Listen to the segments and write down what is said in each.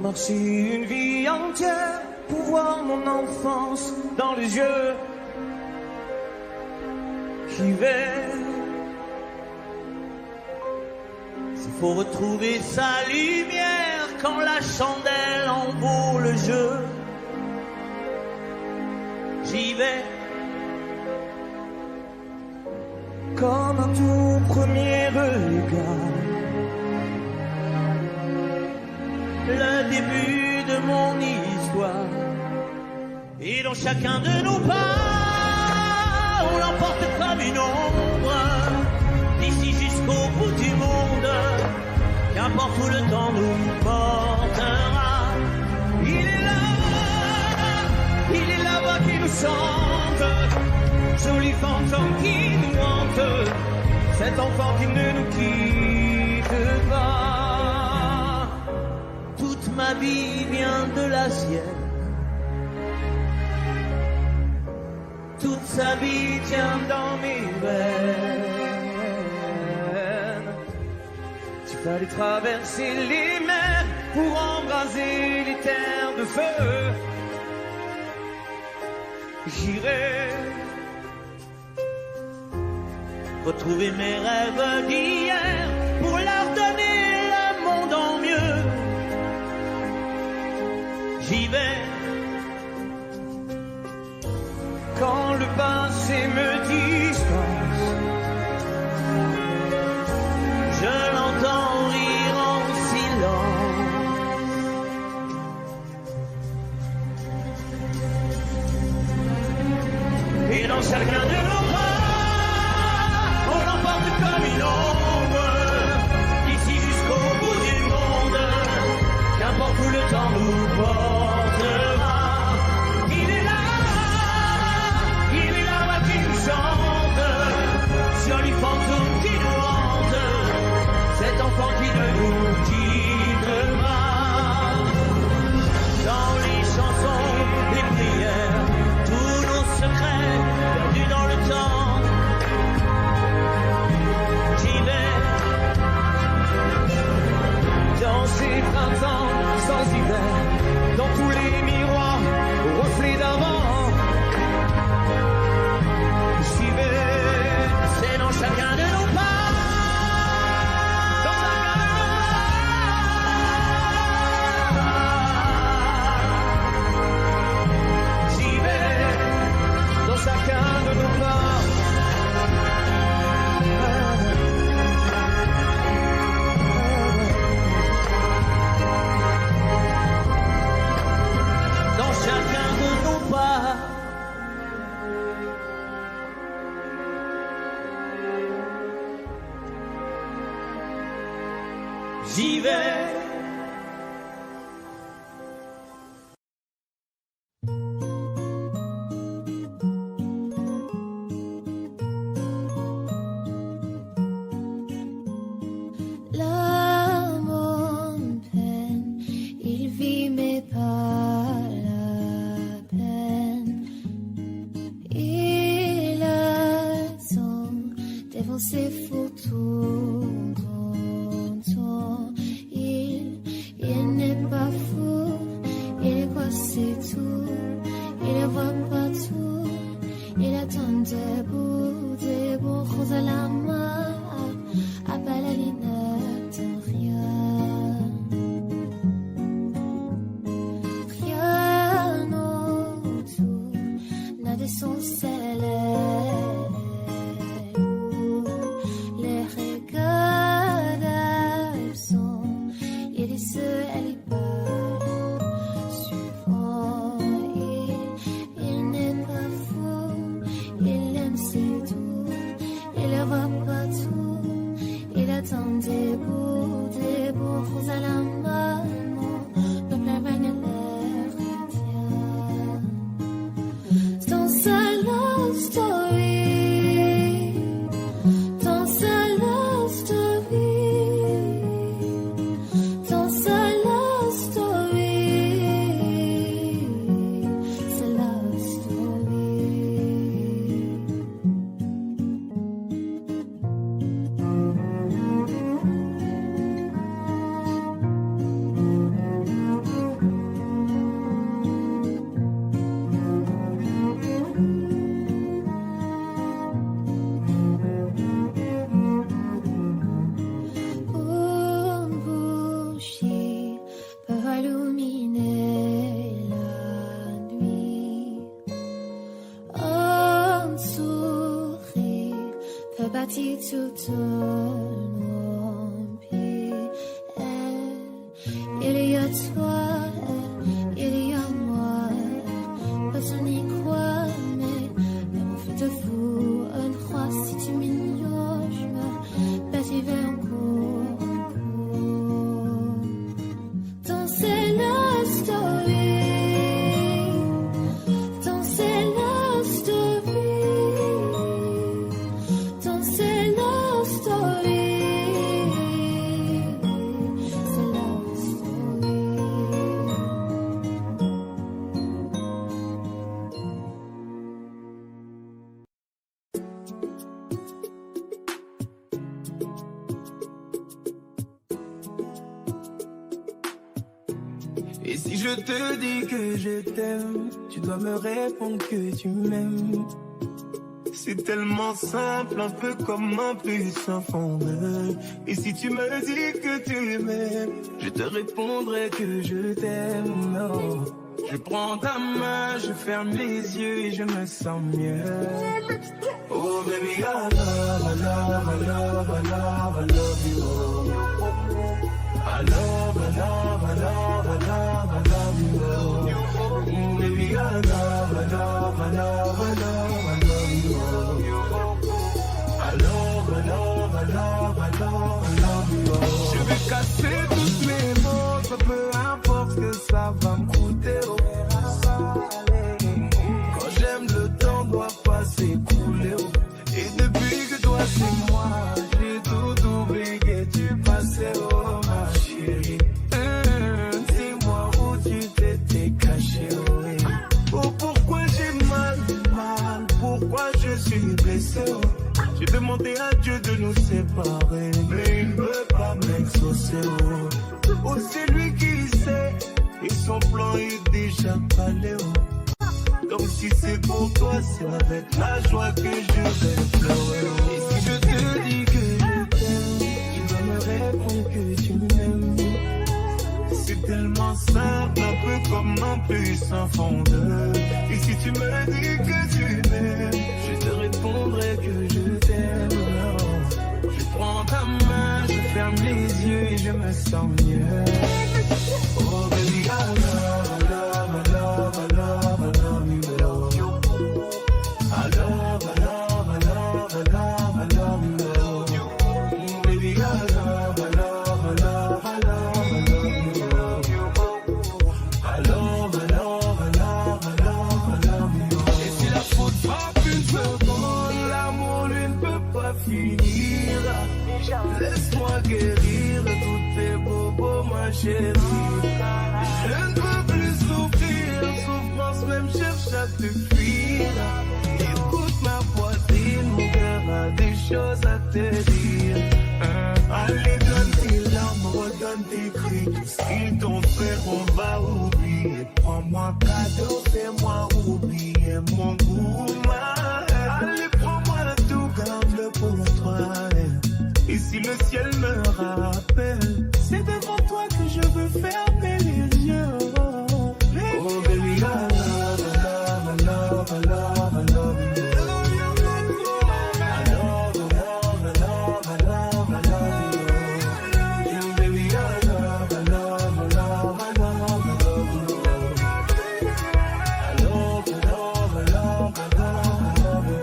marcher une vie entière pour voir mon enfance dans les yeux. J'y vais. S'il faut retrouver sa lumière quand la chandelle en vaut le jeu, j'y vais. Comme un tout premier regard, le début de mon histoire. Et dans chacun de nos pas, on l'emporte comme une ombre, d'ici jusqu'au bout du monde, qu'importe où le temps nous portera. Il est là-bas qui nous chante, joli fantôme qui nous hante, cet enfant qui ne nous quitte pas. Toute ma vie vient de la sienne, toute sa vie tient dans mes veines. Il fallait traverser les mers pour embraser les terres de feu. J'irai retrouver mes rêves d'hier pour leur donner le monde en mieux. J'y vais. Quand le passé me dispense, je l'entends rire en silence. Et dans chacun de nos pas, on l'emporte comme une ombre, d'ici jusqu'au bout du monde, qu'importe où le temps nous portera. Joli fantôme qui nous hante, cet enfant qui ne nous quitte pas. Dans les chansons, les prières, tous nos secrets perdus dans le temps. J'y vais. Dans ces printemps sans hiver, dans tous les miroirs aux reflets d'avant. J'y vais. C'est dans chacun de nos pas, dans chacun de nos pas. J'y vais, dans chacun de nos pas. Dans chacun de nos pas. J'y vais. L'amour me peine, il vit mais pas la peine. Il attend devant ses photos. Il n'est pas fou, il croit c'est tout, il ne voit pas tout, il attend debout, rose à la main, à bas la ligne de rien autour, n'a de son célèbre, les regards absents. Il est seul, elle est pas suivant. Il n'est pas fou, il aime c'est tout, il ne voit pas tout, il attend debout, rose à la main, le plein règne à l'air tient. Dans sa love story, dans sa love story. bâti tout en pied. Il y a toi, il y a moi. Personne n'y croit, mais on fait de vous une croix. Si tu m'ignores, je me bâtirai encore. Danser la story. Danser la story. Danser la story. C'est la story. Et si je te dis que je t'aime, tu dois me répondre que tu m'aimes. C'est tellement simple, un peu comme un puissant fondeur. Et si tu me dis que tu m'aimes, je te répondrai que je t'aime. Non. Je prends ta main, je ferme les yeux et je me sens mieux. Oh baby, I love, I love, I love, I love, I love you. I love, I love, I love, I love, I love you. Baby, I love, I love, I love, I love, I love you. I love, I love, I love, I love, I love you. Je vais casser toutes mes mots, peu importe ce que ça va me coûter. Quand j'aime, le temps doit pas s'écouler. Et depuis que toi c'est moi, j'ai tout oublié, tu passais, oh ma chérie. Dis-moi où tu t'étais caché, oui. Oh pourquoi j'ai mal, pourquoi je suis blessé, oh. J'ai demandé à Dieu de nous séparer, mais il ne veut pas m'exaucer, oh. Oh c'est lui qui sait, et son plan est déjà calé, oh. Donc si c'est pour toi, c'est avec la joie que je vais pleurer. Et si je te dis que je t'aime, tu dois me répondre que tu m'aimes. C'est tellement simple, un peu comme un puissant fondeur. Et si tu me dis que tu m'aimes, je te répondrai que je t'aime. Je prends ta main, je ferme les yeux et je me sens mieux. Oh baby, I love, I love, I love, I love, I love you. I love, I love, I love, I love, I love you. Baby, I love, I love, I love, I love, I love you. I love, I love, I love, I love, I love you. Et si la faute frappe une seconde, l'amour lui ne peut pas finir. Laisse-moi guérir de tous tes bobos, ma chérie. Je ne peux plus souffrir, souffrance même cherche à te fuir. Écoute ma poitrine, mon cœur a des choses à te dire. Allez, donne tes larmes, redonne tes cris. Tout ce qu'ils t'ont fait, on va oublier. Prends-moi cadeau, fais-moi oublier mon goût. Allez, prends-moi tout, garde-le pour toi. Et si le ciel me rappelle, c'est devant toi que je veux fermer les yeux. Oh baby, I love, I love, I love, I love, I love you. I love, I love, I love, I love, I love you. Baby, I love, I love, I love, I love, I love you. I love, I love, I love, I love, I love you.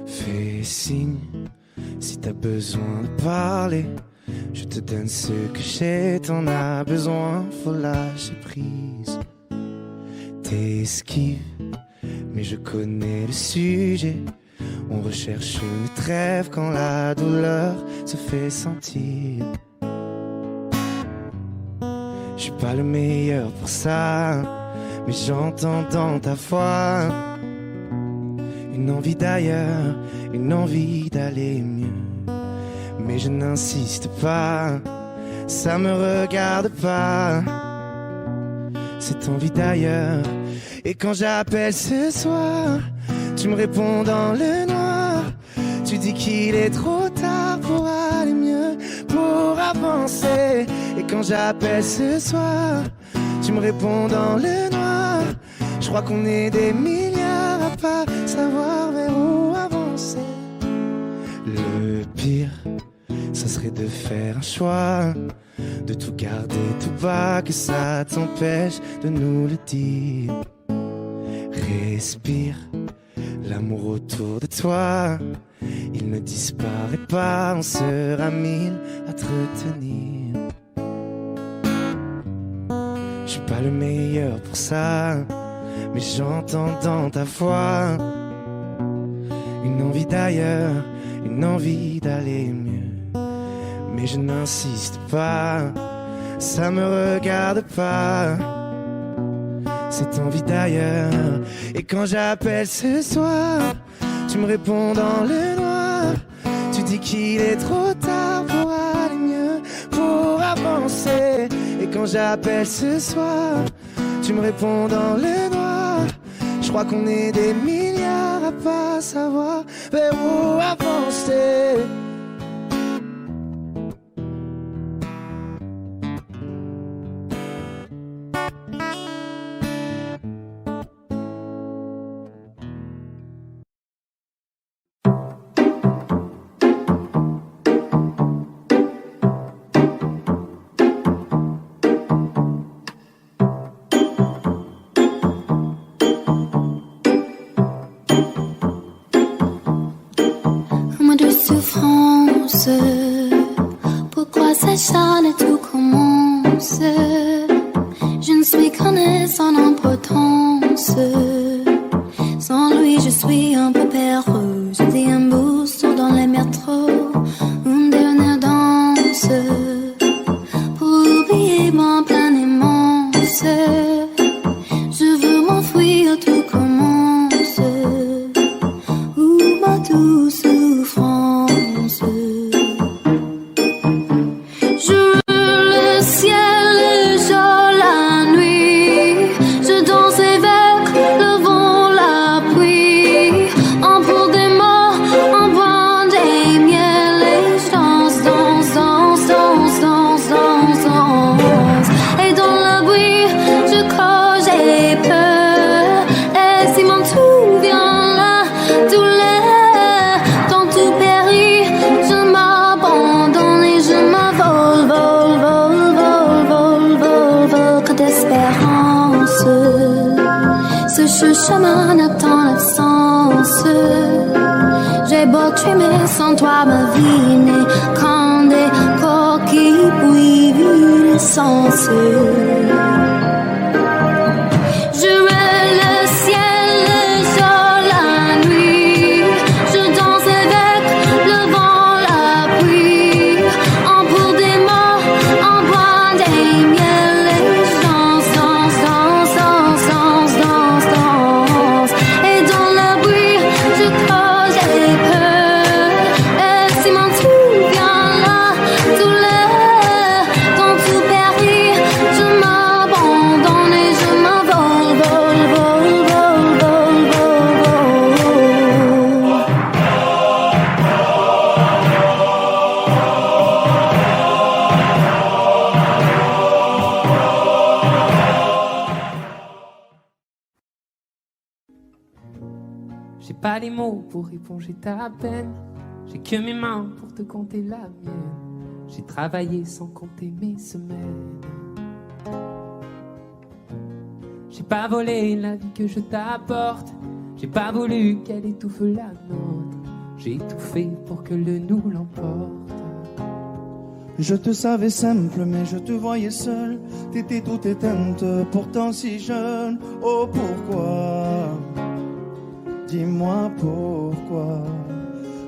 Fais signe si t'as besoin de parler. Je te donne ce que j'ai, t'en as besoin, faut lâcher prise. T'esquives, mais je connais le sujet. On recherche une trêve quand la douleur se fait sentir. Je suis pas le meilleur pour ça, mais j'entends dans ta voix une envie d'ailleurs, une envie d'aller mieux. mais je n'insiste pas, ça me regarde pas. Cette envie d'ailleurs. Et quand j'appelle ce soir, tu me réponds dans le noir. Tu dis qu'il est trop tard pour aller mieux, pour avancer. Et quand j'appelle ce soir, tu me réponds dans le noir. Je crois qu'on est des milliards à pas savoir vers où avancer. Le pire, ça serait de faire un choix, de tout garder tout bas, que ça t'empêche de nous le dire. Respire, l'amour autour de toi, il ne disparaît pas, on sera mille à te retenir. Je suis pas le meilleur pour ça, mais j'entends dans ta voix une envie d'ailleurs, une envie d'aller mieux. Mais je n'insiste pas, ça me regarde pas, cette envie d'ailleurs. Et quand j'appelle ce soir, tu me réponds dans le noir. Tu dis qu'il est trop tard pour aller mieux, pour avancer. Et quand j'appelle ce soir, tu me réponds dans le noir. Je crois qu'on est des milliards à pas savoir vers où avancer. Pourquoi s'acharne tout commence? Je ne suis qu'un sans importance. Sans lui je suis un peu perdue. Je dis un boost dans les métros, une dernière danse pour oublier mon plein immense. Je veux m'enfuir, tout commence. Où ma douce souffrance. Ce chemin n'attend l'absence. J'ai beau trimer sans toi, ma vie n'est qu'un des coquilles puis l'essence. J'ai pas les mots pour éponger ta peine. J'ai que mes mains pour te compter la mienne. J'ai travaillé sans compter mes semaines. J'ai pas volé la vie que je t'apporte. J'ai pas voulu qu'elle étouffe la nôtre. J'ai tout fait pour que le nous l'emporte. Je te savais simple, mais je te voyais seule. T'étais toute éteinte, pourtant si jeune. Oh pourquoi? Dis-moi pourquoi.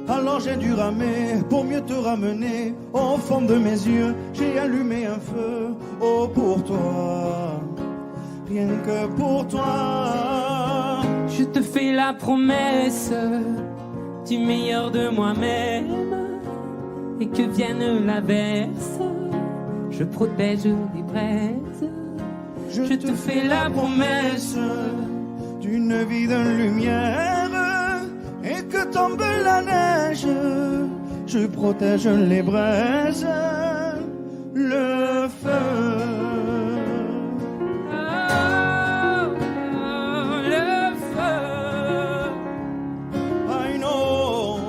Alors j'ai dû ramer pour mieux te ramener. Au fond de mes yeux, j'ai allumé un feu. Oh pour toi, rien que pour toi. Je te fais la promesse du meilleur de moi-même. et que vienne l'averse, je protège les braises. Je te fais la promesse d'une vie de lumière et que tombe la neige. Je protège les braises, le feu. Le feu. I know.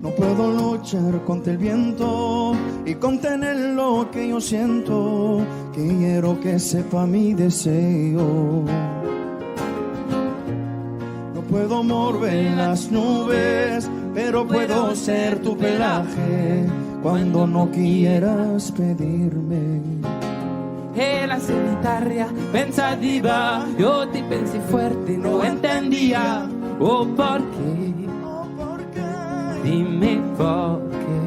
No puedo luchar contra el viento y contener lo que yo siento, que quiero que sepa mi deseo. No puedo mover las nubes, pero puedo ser tu pelaje cuando no quieras pedirme. E la solitaria pensativa, yo te pensé fuerte, no entendía. Oh, ¿por qué? Dime por qué.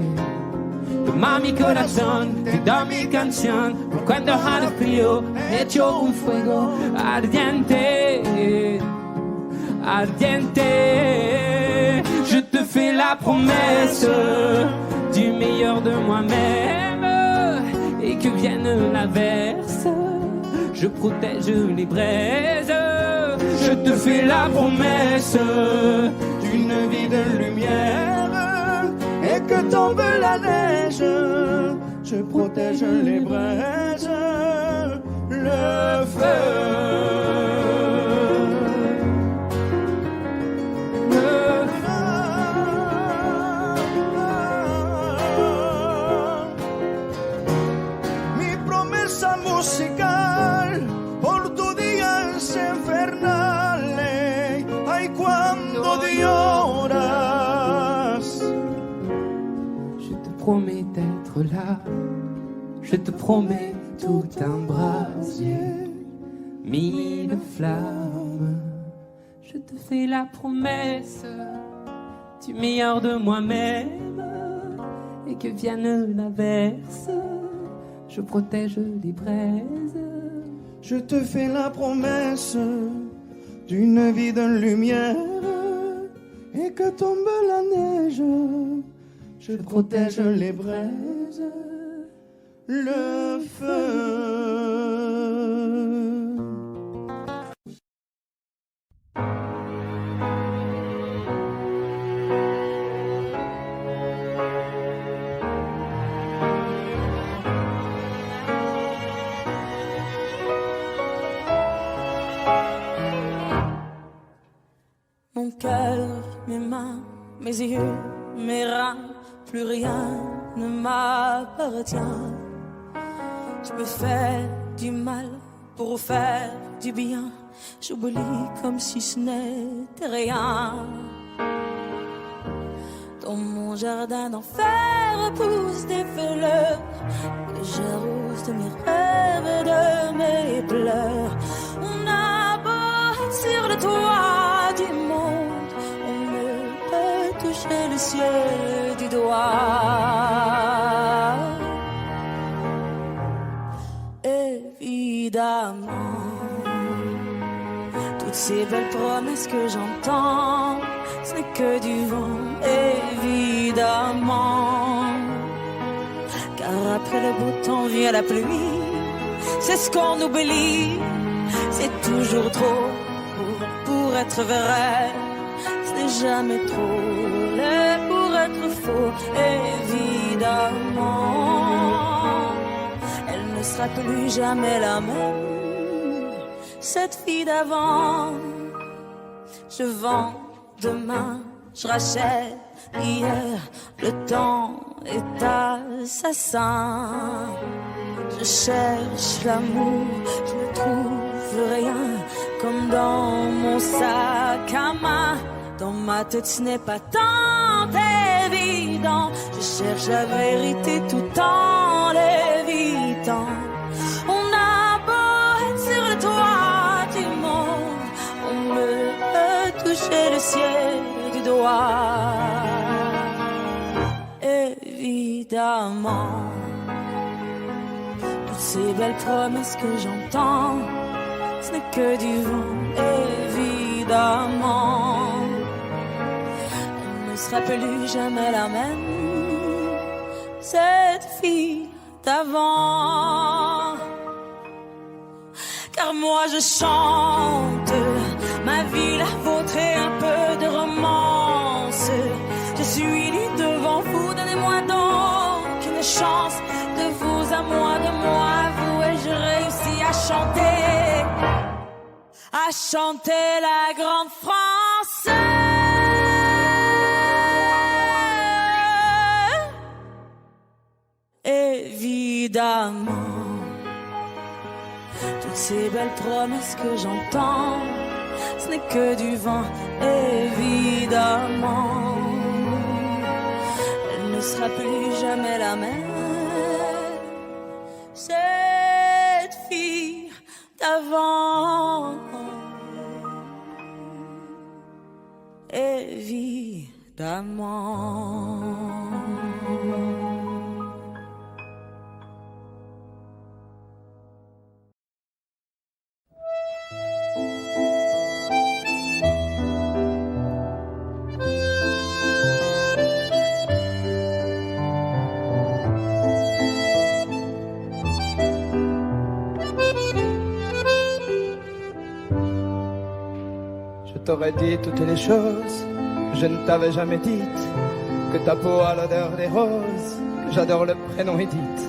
Toma mi corazón, te da mi canción. Cuando haré frío, echo un fuego ardiente. Ardiente, je te fais la promesse du meilleur de moi-même et que vienne l'averse, je protège les braises. Je te fais la promesse d'une vie de lumière et que tombe la neige. Je protège les braises, le feu. Musical por tu días infernales, ay cuando lloras. Je te promets d'être là, je te promets tout un brasier, mille flammes. Je te fais la promesse du meilleur de moi-même et que vienne l'averse. Je protège les braises. Je te fais la promesse d'une vie de lumière et que tombe la neige. Je protège les braises, le feu. Mon cœur, mes mains, mes yeux, mes reins, plus rien ne m'appartient. Je me fais du mal pour faire du bien. J'oublie comme si ce n'était rien. Dans mon jardin d'enfer poussent des fleurs que j'arrose de mes rêves et de mes pleurs. On a beau être sur le toit du monde, on ne peut toucher le ciel du doigt. Évidemment, toutes ces belles promesses que j'entends, ce n'est que du vent, évidemment. Car après le beau temps vient la pluie, c'est ce qu'on oublie. C'est toujours trop pour être vrai, ce n'est jamais trop laid pour être faux, évidemment. Elle ne sera plus jamais la même, cette fille d'avant. Je vends demain, je rachète hier, le temps est assassin. Je cherche l'amour, je ne trouve rien, comme dans mon sac à main. Dans ma tête ce n'est pas tant évident, je cherche la vérité tout en l'évitant. On a beau être sur le toit du monde, on ne peut toucher le ciel du doigt. Évidemment, toutes ces belles promesses que j'entends, ce n'est que du vent, évidemment. Elles ne sera plus jamais la même. Cette fille d'avant. Car moi je chante ma vie, la vôtre et un peu de romance. Je suis nue devant vous, donnez-moi donc une chance. De vous à moi, de moi à vous, et je réussis à chanter la grande France. Évidemment, toutes ces belles promesses que j'entends, ce n'est que du vent, évidemment. Elle ne sera plus jamais la même. Cette fille d'avant, évidemment. Je t'aurais dit toutes les choses que je ne t'avais jamais dites, que ta peau a l'odeur des roses, que j'adore le prénom Edith.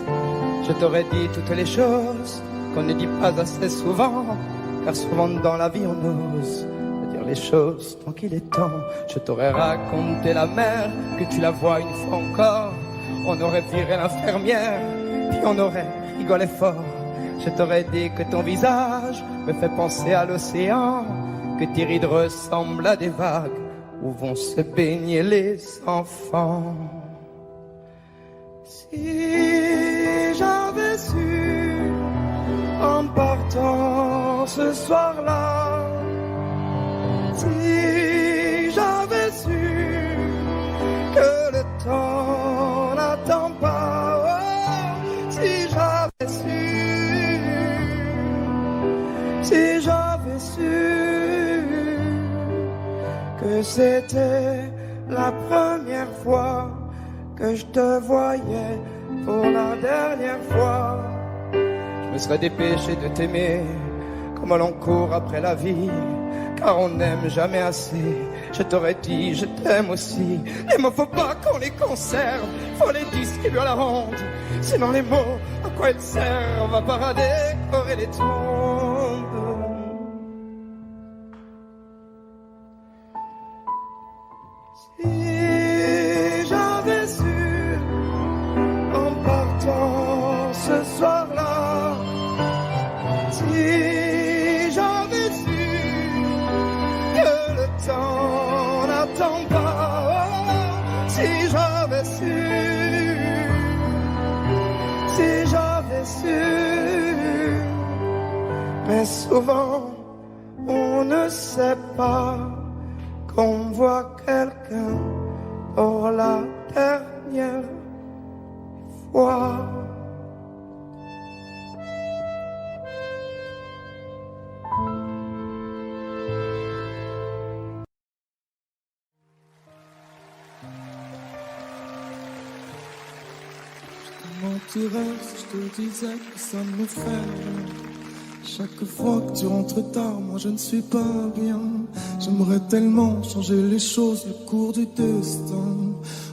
Je t'aurais dit toutes les choses qu'on ne dit pas assez souvent, car souvent dans la vie on ose dire les choses tant qu'il est temps. Je t'aurais raconté la mer, que tu la vois une fois encore. On aurait viré l'infirmière, puis on aurait rigolé fort. Je t'aurais dit que ton visage me fait penser à l'océan, que tes rides ressemblent à des vagues où vont se baigner les enfants. Si j'avais su en partant ce soir-là, si j'avais su que le temps n'attend pas, oh, si j'avais su, si j'avais su que c'était la première fois que je te voyais pour la dernière fois, je me serais dépêché de t'aimer comme l'on court après la vie, car on n'aime jamais assez. Je t'aurais dit je t'aime aussi. Les mots faut pas qu'on les conserve, faut les distribuer à la ronde, sinon les mots à quoi ils servent à parader, décorer les tombes. Si j'avais su en partant ce soir-là, si j'avais su que le temps n'attend pas, oh, si j'avais su, si j'avais su. Mais souvent on ne sait pas qu'on voit quelqu'un pour la dernière fois. Je te mentirais si je te disais que ça me fait rien. Chaque fois que tu rentres tard, moi je ne suis pas bien. J'aimerais tellement changer les choses, le cours du destin.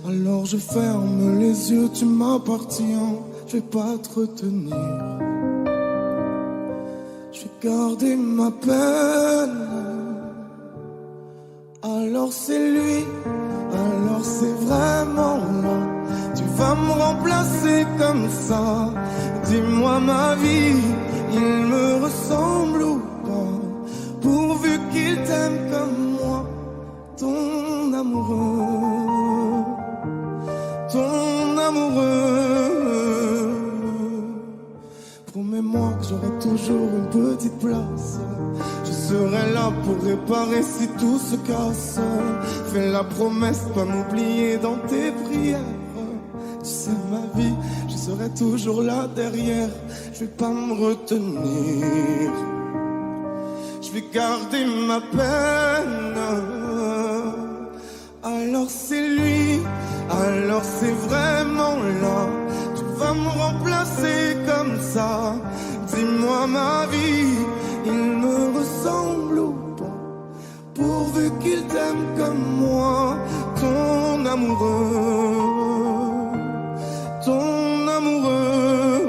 Alors je ferme les yeux, tu m'appartiens. Je vais pas te retenir. Je vais garder ma peine. Alors c'est lui, alors c'est vraiment là. Tu vas me remplacer comme ça. Dis-moi ma vie, il me ressemble ou pas, pourvu qu'il t'aime comme moi, ton amoureux, ton amoureux. Promets-moi que j'aurai toujours une petite place, je serai là pour réparer si tout se casse. Fais la promesse de pas m'oublier dans tes prières. Tu sais ma vie, je serai toujours là derrière. Je vais pas me retenir. Je vais garder ma peine. Alors c'est lui. Alors c'est vraiment là, tu vas me remplacer comme ça. Dis-moi ma vie, il me ressemble ou pas? Pourvu qu'il t'aime comme moi, ton amoureux, ton amoureux.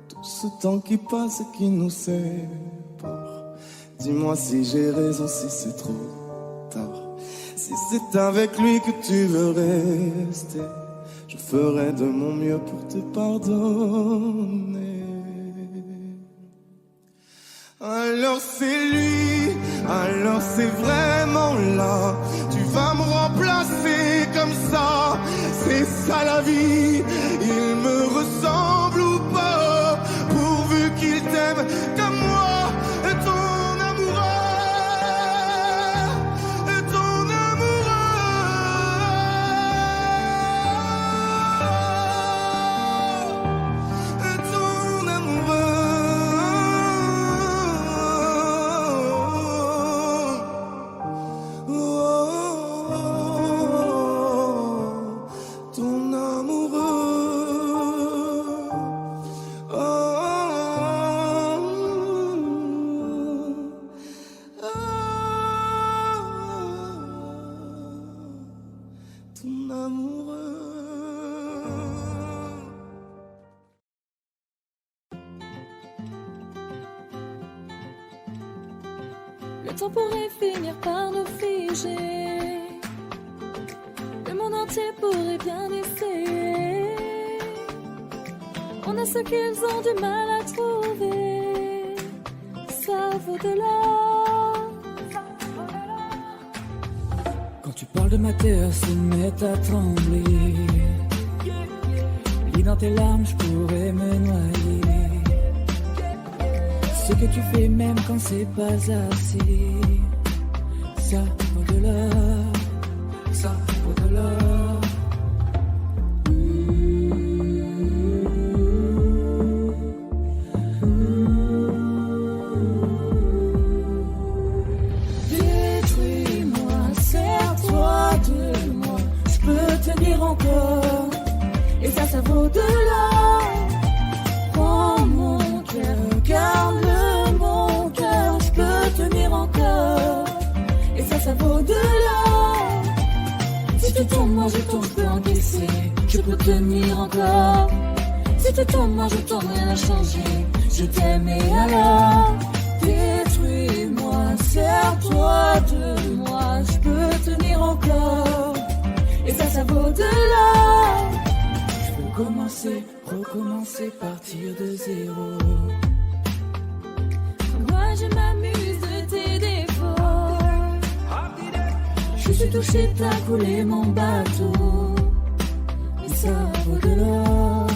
Tout ce temps qui passe et qui nous sépare, dis-moi si j'ai raison, si c'est trop tard. Si c'est avec lui que tu veux rester, je ferai de mon mieux pour te pardonner. Alors c'est lui, alors c'est vraiment là, tu vas me remplacer comme ça, c'est ça la vie. Il me ressemble ou pas, pourvu qu'il t'aime comme moi, ton amoureux, ton amoureux, ton amoureux. Le temps pourrait finir par nous figer. Le monde entier pourrait bien essayer. On a ce qu'ils ont du mal à trouver. Ça vaut de l'or. Quand tu parles de ma terre, se met à trembler. Lis dans tes larmes, je pourrais me noyer. Ce que tu fais même quand c'est pas assez, ça vaut de l'or, ça vaut de l'or. Détruis-moi, serre-toi de moi, je peux tenir encore, et ça vaut de l'or. Prends mon cœur, garde-le. Encore, et ça vaut de l'or. Si tu tombes, moi je tombe, je peux encaisser, je peux tenir encore. Si tu tombes, moi je tombe, rien n'a changé, je t'aime et alors détruis-moi, serre-toi de moi, je peux tenir encore, et ça vaut de l'or. Je peux commencer, recommencer, partir de zéro. Moi je m'amuse de tes défauts. Je suis touché, t'as coulé mon bateau. Et ça vaut de l'or.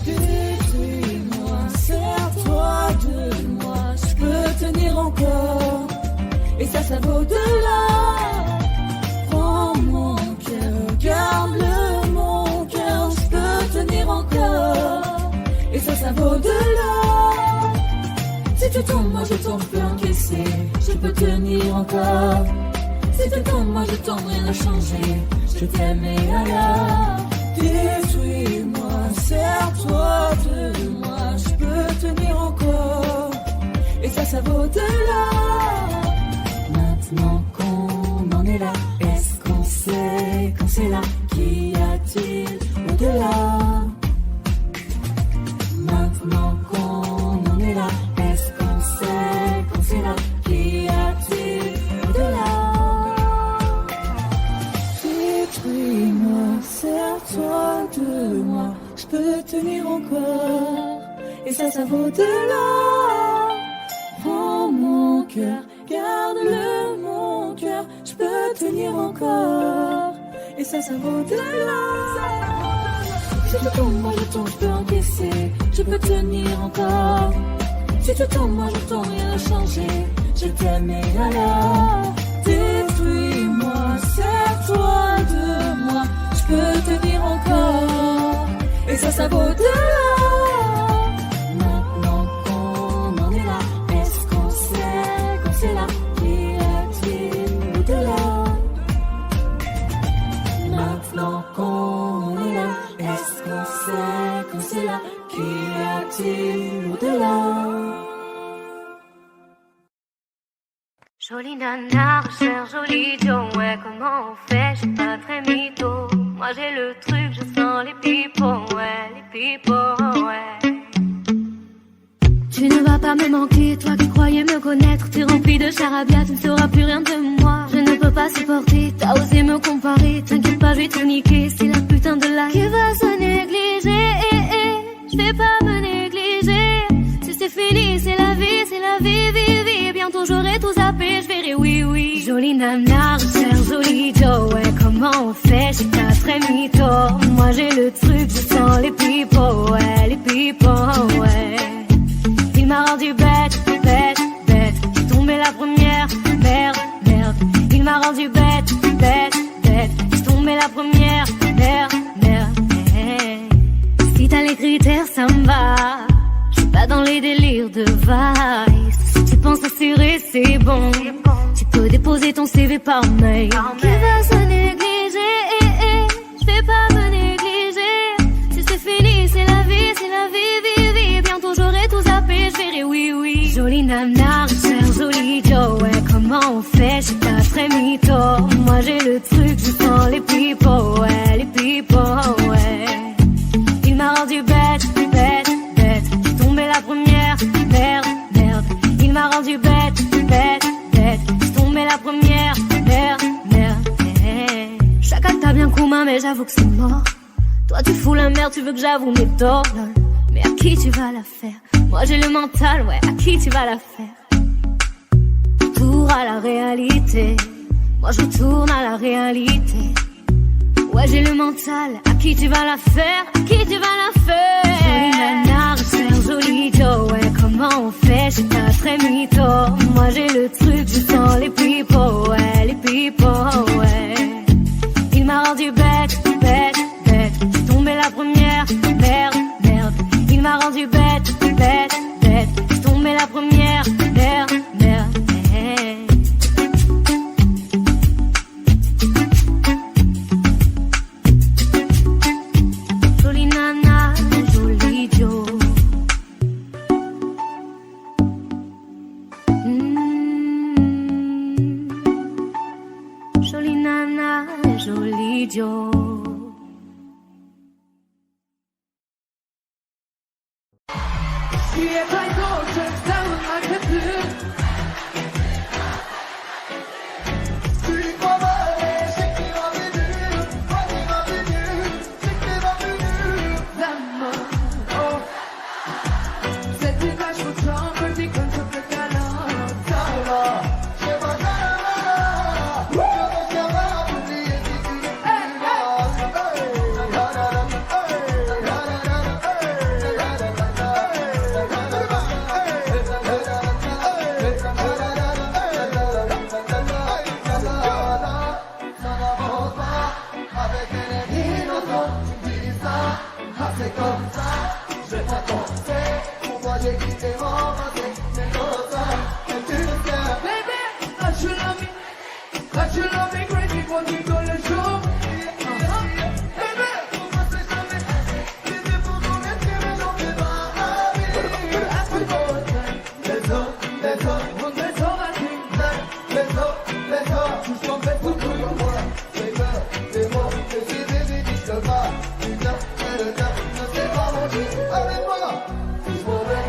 Détruis-moi, serre-toi de moi, je peux tenir encore. Et ça vaut de l'or. Prends mon cœur, garde-le mon cœur, je peux tenir encore. Et ça vaut de l'or. Si tu tombes, moi je tombe, je peux encaisser, je peux tenir encore. Si tu tombes, moi je tombe, rien n'a changé, je t'aime et alors détruis-moi, serre-toi de moi, je peux tenir encore. Et ça vaut de l'or. Maintenant qu'on en est là, est-ce qu'on sait quand c'est là? Qu'y a-t-il au-delà? Maintenant qu'on en est là, est-ce qu'on sait quand c'est là? Qu'y a-t-il au-delà? Détruis-moi, serre-toi de moi, je peux tenir encore. Et ça vaut de l'or. Prends mon cœur, garde-le mon cœur, je peux tenir encore. Et ça vaut de l'or. Si tu tombes, moi je tombe, je peux encaisser, je peux tenir encore. Si tu tombes, moi je tombe, rien n'a changé, je t'aime et alors détruis-moi, serre-toi de moi, je peux tenir encore. ça vaut de l'or. Maintenant qu'on en est là, est-ce qu'on sait là, qu'y a-t-il au-delà? Maintenant qu'on est là, est-ce qu'on sait là, qu'y a-t-il au-delà? Jolie nana, recherche joli Joe, ouais, comment on fait, j'suis pas très mytho. Moi j'ai le truc, je sens les pipos, ouais, les pipos, ouais. Tu ne vas pas me manquer, toi qui croyais me connaître. T'es rempli de charabia, tu ne sauras plus rien de moi. Je ne peux pas supporter, t'as osé me comparer. T'inquiète pas, je vais tout niquer, c'est la putain de la qui va se négliger. Je vais pas me négliger. Si c'est fini, c'est la vie, vie. Bientôt j'aurai tout zappé, je verrai oui. Jolie nana, recherche joli Joe, ouais, comment on fait, j'suis pas très mytho. Moi j'ai le truc, je sens les pipos, ouais, les pipos, ouais. Il m'a rendu bête. J'suis tombée la première, merde. Il m'a rendu bête. J'suis tombée la première, merde. Si t'as les critères, ça me va. J'suis pas dans les délires de vice. Si tu penses assurer, c'est bon. Tu peux déposer ton CV par mail. Qui va se négliger? J'vais pas me négliger. Si c'est fini, c'est la vie, bientôt j'aurai tout zappé, j'verrai oui. Jolie nana, recherche joli Joe, ouais, comment on fait, j'suis pas très mytho. Moi j'ai le truc, je sens les pipos, ouais, les pipos, ouais. Il m'a rendu bête. J'suis tombée la première, merde. Il m'a rendu bête. J'suis tombée la première, merde. Chacun t'a bien commun, mais j'avoue que c'est mort. Toi tu fous la merde, tu veux que j'avoue mes torts, lol. Mais à qui tu vas la faire? Moi j'ai le mental, ouais, à qui tu vas la faire? Retour à la réalité. Moi je retourne à la réalité. Ouais j'ai le mental, à qui tu vas la faire? À qui tu vas la faire? Jolie nana, recherche joli Joe, ouais, comment on fait, j'suis pas très mytho. Moi j'ai le truc, je sens les pipos, ouais, les pipos, ouais. Il m'a rendu bête. J'suis tombée la première, merde. Il m'a rendu bête. J'suis tombée la première, merde. Jolie nana, joli Joe. Jolie nana, joli Joe. 뒤에 발도전 싸운 말패스 Avec moi, si je m'en vais,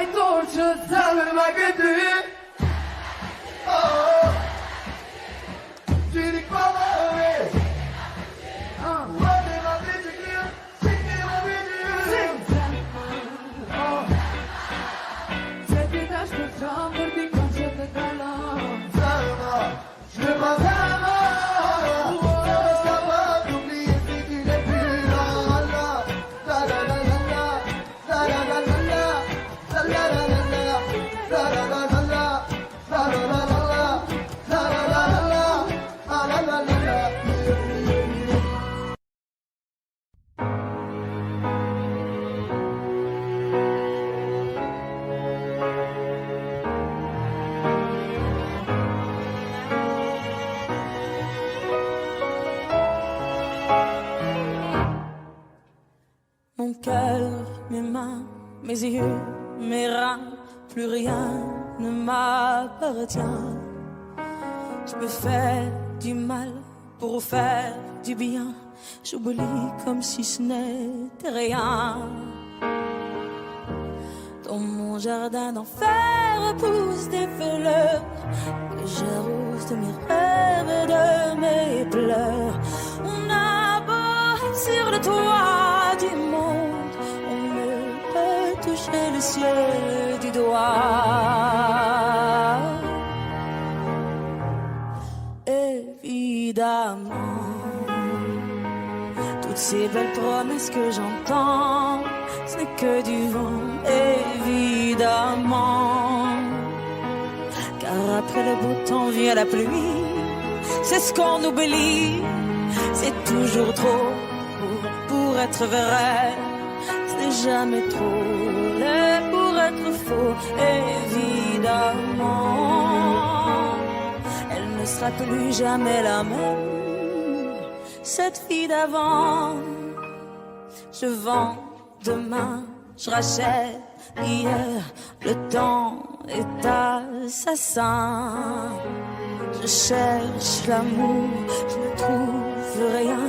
my torture, tell me my good dude. Oh, tu dis quoi, ouais? Ouais, ma vie, c'est clair, c'est clair, ma vie, Cette vitesse de chambre dit quand je te talonne. je veux pas vraiment. Ça va t'oublier si tu n'es plus là. La la la la la, la la la la la, la la la la la, la la la la la, la la la la la, la la la la la, la la la la la. Mon cœur, mes mains, mes yeux, mes reins, plus rien ne m'appartient. Je peux faire du mal pour faire du bien. J'oublie comme si ce n'était rien. Dans mon jardin d'enfer poussent des fleurs que j'arrose de mes rêves et de mes pleurs. On a beau être sur le toit du monde, on ne peut toucher le ciel du doigt. Évidemment, toutes ces belles promesses que j'entends, ce n'est que du vent, évidemment. Car après le beau temps vient la pluie, c'est ce qu'on oublie. C'est toujours trop pour être vrai, ce n'est jamais trop laid pour être faux, évidemment. Elle ne sera plus jamais la même, cette fille d'avant. Je vends demain, je rachète hier, le temps est assassin. Je cherche l'amour, je ne trouve rien,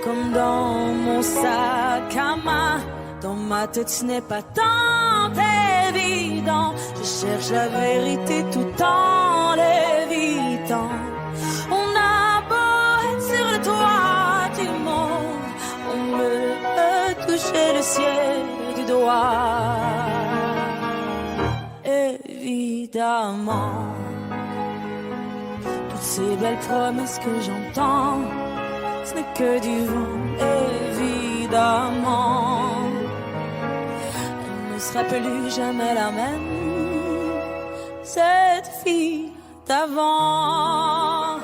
comme dans mon sac à main. Dans ma tête ce n'est pas tant évident, je cherche la vérité tout en l'évitant. On a beau être sur le toit du monde, on ne peut toucher le ciel du doigt. Évidemment, toutes ces belles promesses que j'entends, ce n'est que du vent, évidemment. Elle ne sera plus jamais la même, cette fille d'avant.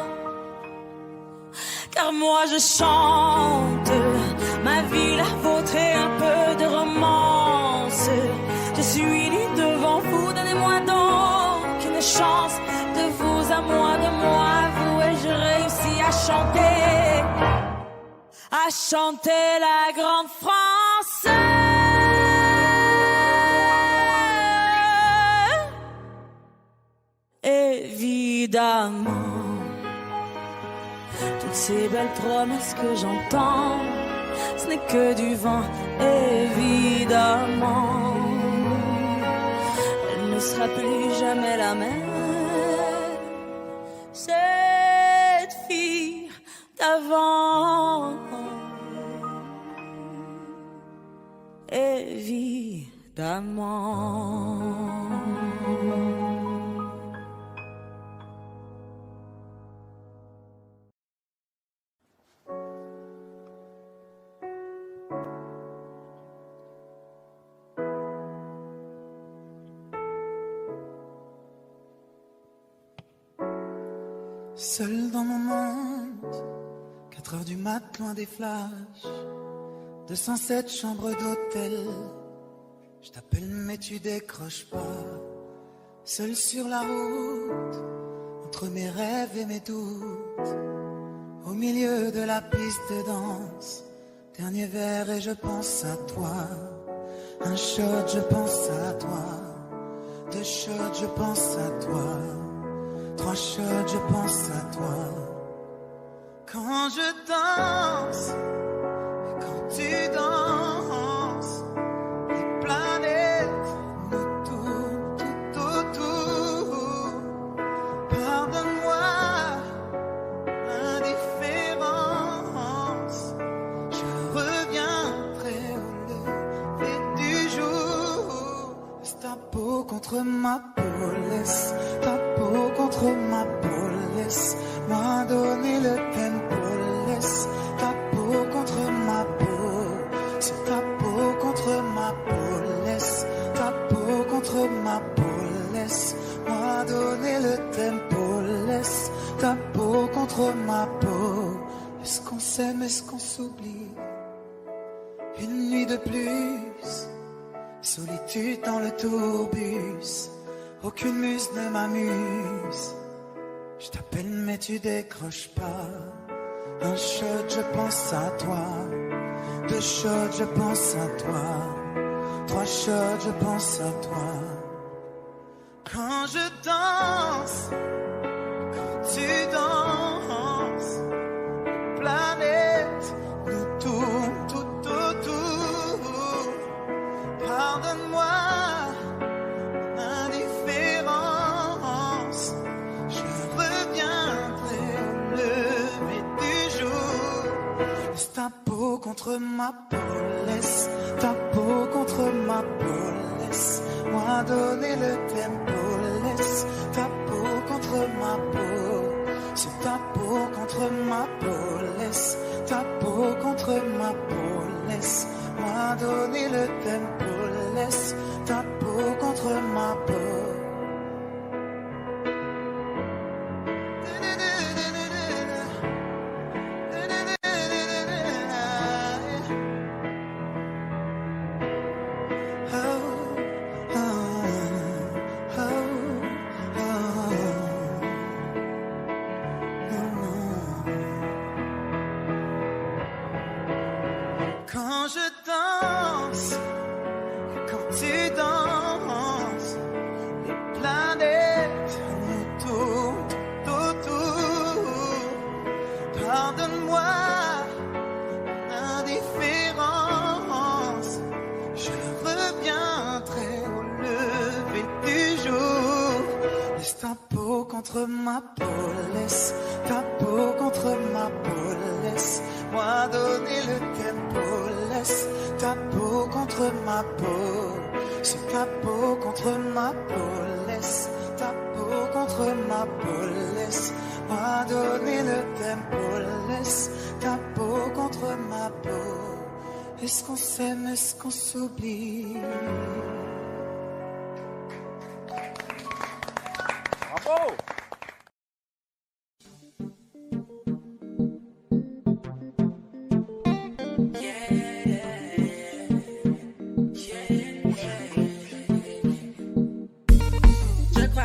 Car moi je chante ma vie, la vôtre et un peu de romance. Je suis née devant vous, donnez-moi donc une chance. De vous à moi, de moi à vous, et je réussis à chanter la grande France. Évidemment, toutes ces belles promesses que j'entends, ce n'est que du vent, évidemment. Elle ne sera plus jamais la même, cette fille d'avant. Évidemment. Seul dans mon monde, 4 heures du mat, loin des flashs, 207 chambres d'hôtel. Je t'appelle mais tu décroches pas. Seul sur la route, entre mes rêves et mes doutes, au milieu de la piste de danse, dernier verre et je pense à toi. Un shot, je pense à toi. 2 shots, je pense à toi. 3 shots, je pense à toi. Quand je danse, et quand tu danses, les planètes nous tournent. contre ma peau, laisse ta peau contre ma peau, laisse-moi donner le tempo, laisse ta peau contre ma peau, c'est ta peau contre ma peau, laisse ta peau contre ma peau, laisse-moi donner le tempo, laisse ta peau contre ma peau. Est-ce qu'on s'aime, est-ce qu'on s'oublie? Une nuit de plus, solitude dans le tourbus, aucune muse ne m'amuse. Je t'appelle mais tu décroches pas. Un shot, je pense à toi. 2 shots, je pense à toi. 3 shots, je pense à toi. Quand je danse, quand tu danses, planète nous tourne tout autour. Pardonne-moi l'indifférence, je reviendrai au lever du jour. Laisse ta peau contre ma peau, laisse ta peau contre ma peau, laisse-moi donner le tempo, laisse ta peau contre ma peau, c'est ta peau contre ma peau, laisse ta peau contre ma peau, laisse-moi donner le tempo, laisse ta peau contre ma peau. Quand je danse, quand tu danses, les planètes nous tournent autour. Pardonne-moi l'indifférence, je reviendrai au lever du jour. Laisse ta peau contre ma peau, laisse ta peau contre ma peau, laisse-moi donner le tempo, laisse ta peau contre ma peau, c'est ta peau contre ma peau, laisse ta peau contre ma peau, laisse-moi donner le tempo, laisse ta peau contre ma peau. Est-ce qu'on s'aime, est-ce qu'on s'oublie? Bravo!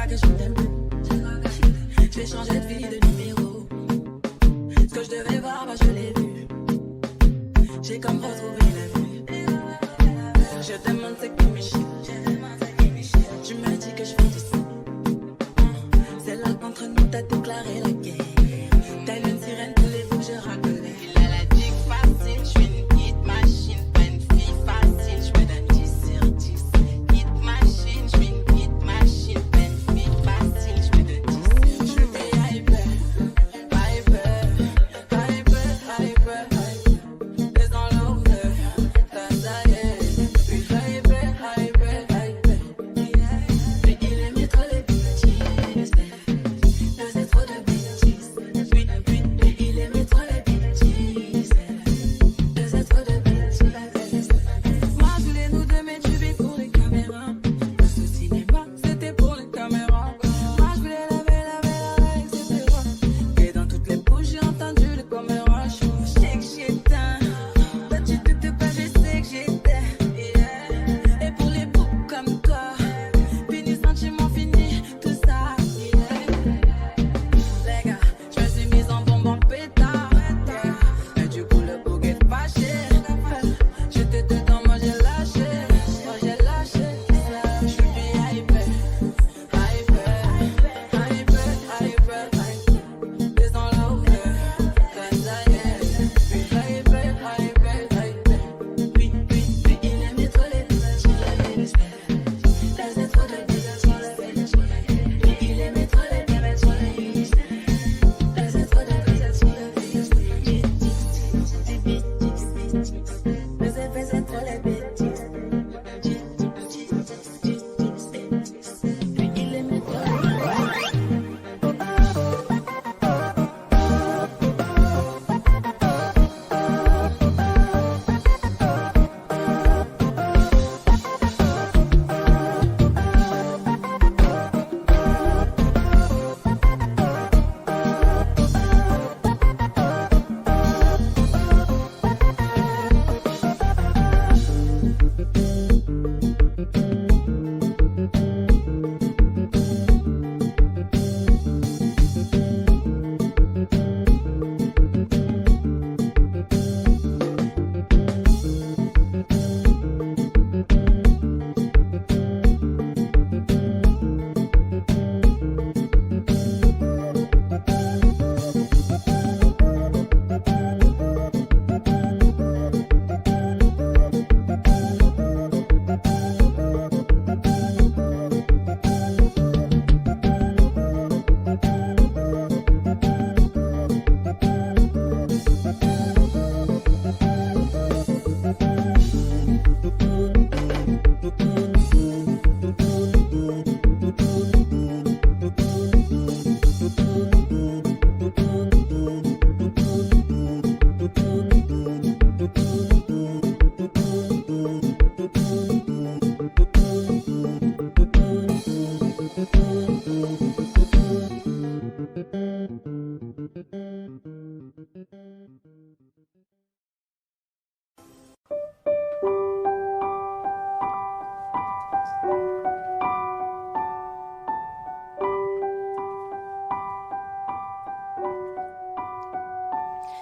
Que je t'aime plus. J'ai changé de vie, de numéro. Ce que je devais voir, bah je l'ai vu. J'ai comme retrouvé la vue. Je demande c'est qui mes chiffres. Tu m'as dit que je fais du sang. C'est là qu'entre nous t'as déclaré la guerre. T'as une sirène, voulez-vous que je raconte? Il a la dick facile, je suis une hit machine. Pas une fille facile, je me donne 10 sur 10. Hit machine, je suis une hit machine.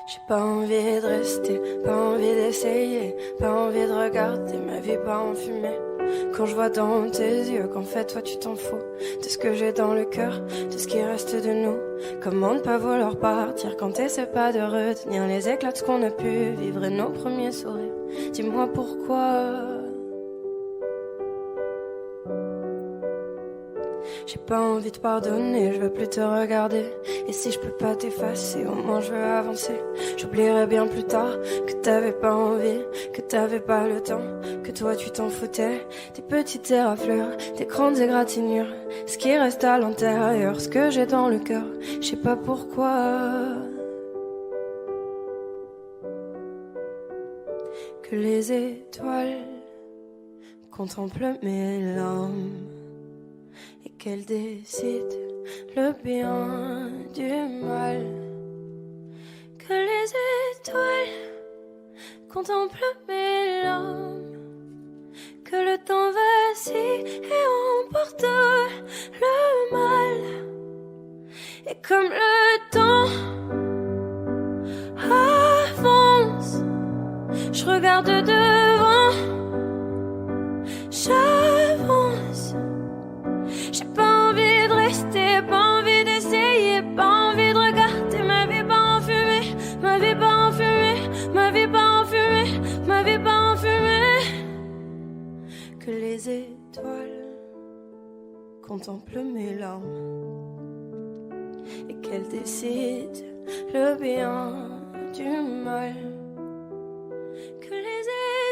J'ai pas envie de rester, pas envie d'essayer, pas envie de regarder ma vie pas en fumée. Quand je vois dans tes yeux qu'en fait toi tu t'en fous de ce que j'ai dans le cœur, de ce qui reste de nous. Comment ne pas vouloir partir quand t'essaies pas de retenir les éclats de ce qu'on a pu vivre et nos premiers sourires. Dis-moi pourquoi. J'ai pas envie de pardonner, je veux plus te regarder. Et si je peux pas t'effacer, au moins je veux avancer. J'oublierai bien plus tard que t'avais pas envie, que t'avais pas le temps, que toi tu t'en foutais. Des petites éraflures, des grandes égratignures, ce qui reste à l'intérieur, ce que j'ai dans le cœur, je sais pas pourquoi. Que les étoiles contemplent mes larmes et qu'elles décident le bien du mal. Que les étoiles contemplent mes larmes, que le temps vacille et emporte le mal. Et comme le temps avance, je regarde devant, j'avance. J'ai pas envie de rester, pas envie d'essayer, pas envie de regarder ma vie pas en fumée, ma vie pas en fumée, ma vie pas en fumée, ma vie pas en fumée. Que les étoiles contemplent mes larmes et qu'elles décident le bien du mal. Que les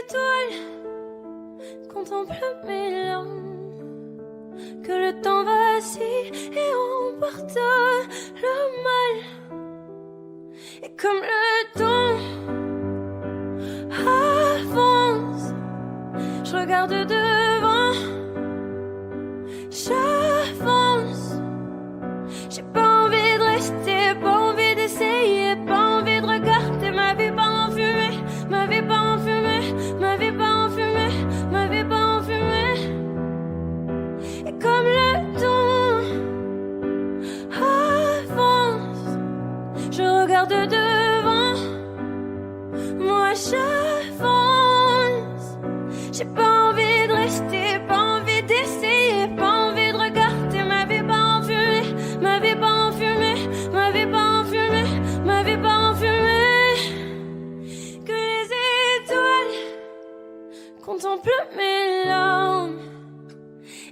étoiles contemplent mes larmes, que le temps vacille et emporte le mal. Et comme le temps avance, je regarde devant, j'avance. J'ai pas envie de rester, pas envie d'essayer, pas envie de regarder ma vie pas en fumée, ma vie pas en fumée, ma vie pas en fumée, ma vie pas en fumée. Et comme le temps avance, je regarde devant, moi j'avance. J'ai pas envie de rester, pas envie d'essayer, pas envie de regarder ma vie pas en fumée, ma vie pas en fumée, ma vie pas en fumée, ma vie pas en fumée. Que les étoiles contemplent mes larmes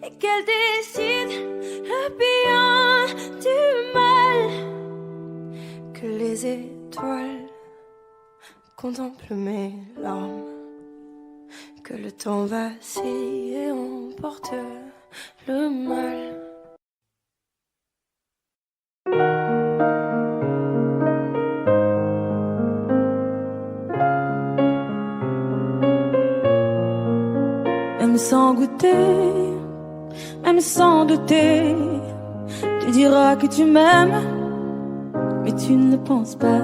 et qu'elles décident le bien du mal. Que les étoiles contemplent mes larmes, que le temps vacille et emporte le mal. Même sans goûter, même sans douter, tu diras que tu m'aimes, mais tu ne le penses pas.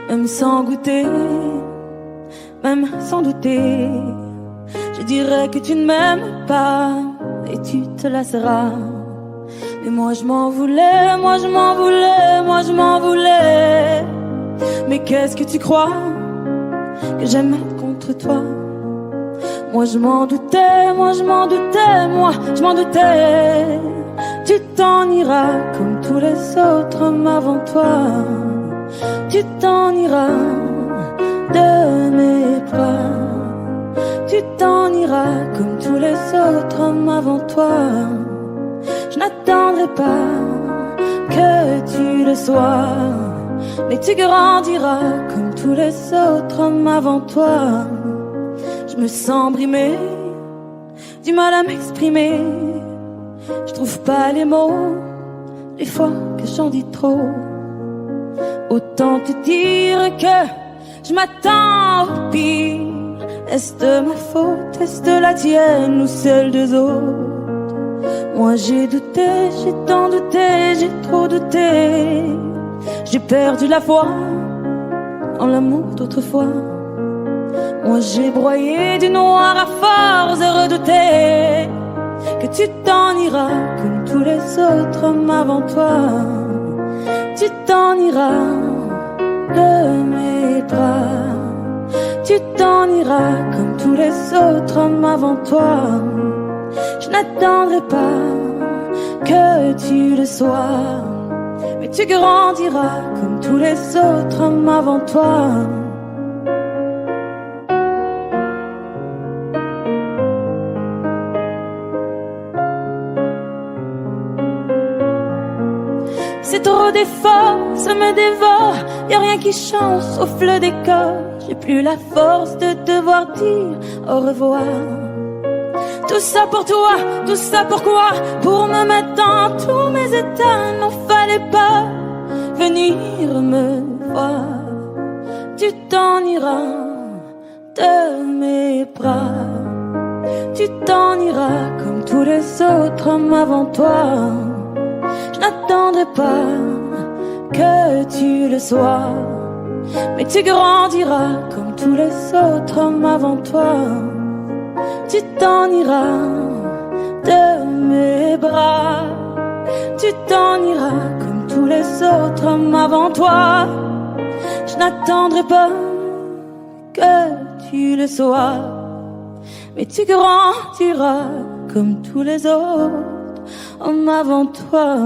Même sans goûter, même sans douter, je dirais que tu ne m'aimes pas et tu te lasseras. Mais moi je m'en voulais, moi je m'en voulais, moi je m'en voulais. Mais qu'est-ce que tu crois que j'aimais contre toi? Moi je m'en doutais, moi je m'en doutais, moi je m'en doutais. Tu t'en iras comme tous les autres hommes avant toi. Tu t'en iras de mes bras. Tu t'en iras comme tous les autres hommes avant toi. Je n'attendrai pas que tu le sois, mais tu grandiras comme tous les autres hommes avant toi. Je me sens brimée, du mal à m'exprimer. Je trouve pas les mots, des fois que j'en dis trop. Autant te dire que je m'attends au pire. Est-ce de ma faute, est-ce de la tienne ou celle des autres? Moi j'ai douté, j'ai tant douté, j'ai trop douté. J'ai perdu la foi en l'amour d'autrefois. Moi j'ai broyé du noir à force de redouter que tu t'en iras comme tous les autres hommes avant toi. Tu t'en iras de mes bras. Tu t'en iras comme tous les autres hommes avant toi. Je n'attendrai pas que tu le sois, mais tu grandiras comme tous les autres hommes avant toi. C'est trop d'efforts, ça me dévore. Y'a rien qui change sauf le décor. J'ai plus la force de devoir dire au revoir. Tout ça pour toi, tout ça pourquoi? Pour me mettre dans tous mes états. N'en fallait pas venir me voir. Tu t'en iras de mes bras. Tu t'en iras comme tous les autres hommes avant toi. Je n'attendrai pas que tu le sois, mais tu grandiras comme tous les autres hommes avant toi. Tu t'en iras de mes bras. Tu t'en iras comme tous les autres hommes avant toi. Je n'attendrai pas que tu le sois, mais tu grandiras comme tous les autres hommes avant toi.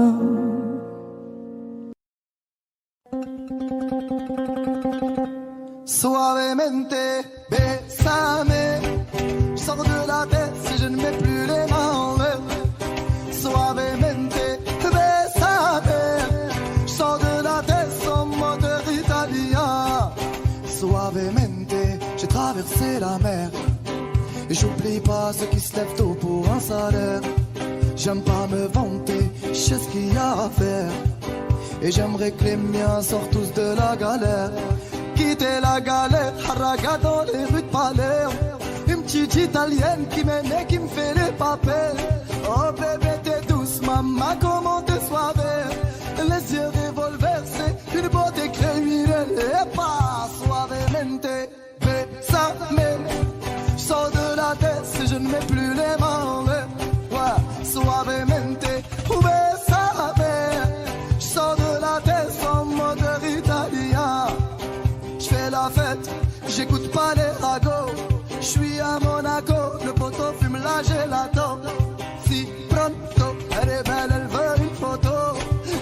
Suavemente, bésame. Je sors de la tête si je ne mets plus les mains en l'air. Suavemente, bésame. Je sors de la tête sans moteur italien. Suavemente, j'ai traversé la mer. Et j'oublie pas ceux qui se lèvent tôt pour un salaire. J'aime pas me vanter, je sais ce qu'il y a à faire. Et j'aimerais que les miens sortent tous de la galère. Quitter la galère, haraga dans les rues de Palerme. Une petite italienne qui m'aime et qui me fait les papels. Oh bébé t'es douce, maman comment t'es soivée. Les yeux revolver, c'est une beauté criminelle. Et pas suavemente, bésame. Je sors de la tête si je ne mets plus les mains en l'air. Ouais, suavemente, bésame. Je sors de la tête sans moteur italien. J'fais la fête, j'écoute pas les ragots. J'suis à Monaco, le poteau fume la gelato. Si pronto, elle est belle, elle veut une photo.